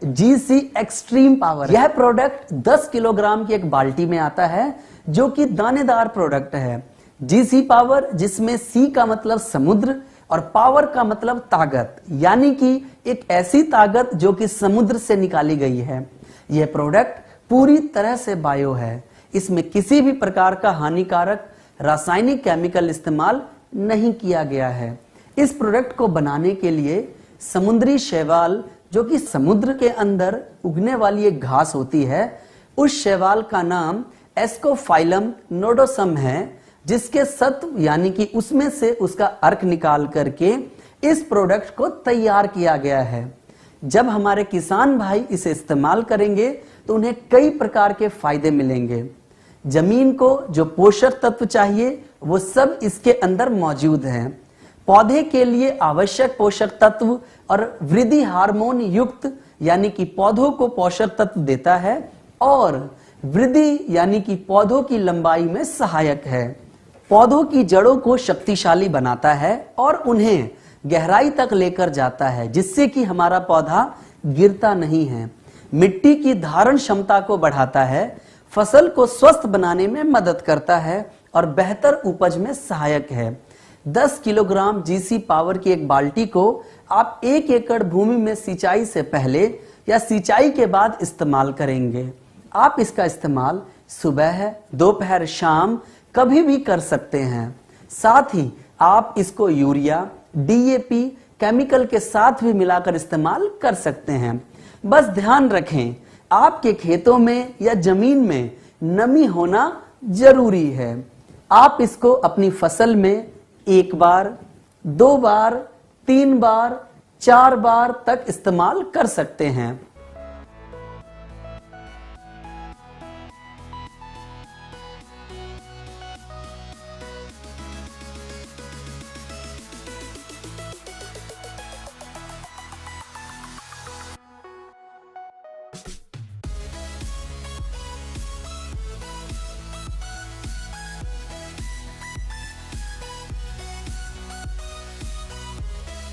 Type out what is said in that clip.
GC extreme power. यह product 10 kilogram की एक बाल्टी में आता है जो कि दानेदार प्रोडक्ट है। जीसी पावर, जिसमें सी का मतलब समुद्र और पावर का मतलब ताकत, यानी कि एक ऐसी ताकत जो कि समुद्र से निकाली गई है। यह प्रोडक्ट पूरी तरह से बायो है। इसमें किसी भी प्रकार का हानिकारक रासायनिक केमिकल इस्तेमाल नहीं किया गया है। इस प्रोडक्ट को बनाने के लिए समुद्री शैवाल, जो कि समुद्र के अंदर उगने वाली एक घास होती है, उस शैवाल का नाम एस्कोफाइलम नोडोसम है, जिसके सत्व यानी कि उसमें से उसका अर्क निकाल करके इस प्रोडक्ट को तैयार किया गया है। जब हमारे किसान भाई इसे इस्तेमाल करेंगे तो उन्हें कई प्रकार के फायदे मिलेंगे। जमीन को जो पोषक तत्व चाहिए वो सब इसके अंदर मौजूद हैं। पौधे के लिए आवश्यक पोषक तत्व और वृद्धि हार्मोन युक्त, यानी कि पौधों को पोषक तत्व देता है, और वृद्धि यानी कि पौधों की लंबाई में सहायक है। पौधों की जड़ों को शक्तिशाली बनाता है और उन्हें गहराई तक लेकर जाता है, जिससे कि हमारा पौधा गिरता नहीं है। मिट्टी की धारण क्षमता को बढ़ाता है, फसल को स्वस्थ बनाने में मदद करता है और बेहतर उपज में सहायक है। 10 किलोग्राम जीसी पावर की एक बाल्टी को आप 1 एकड़ भूमि में सिंचाई से पहले या सिंचाई के बाद इस्तेमाल करेंगे। आप इसका इस्तेमाल सुबह, दोपहर, शाम कभी भी कर सकते हैं। साथ ही आप इसको यूरिया, डीएपी केमिकल के साथ भी मिलाकर इस्तेमाल कर सकते हैं। बस ध्यान रखें, आपके खेतों में या जमीन में नमी होना जरूरी है। आप इसको अपनी फसल में 1 बार, 2 बार, 3 बार, 4 बार तक इस्तेमाल कर सकते हैं।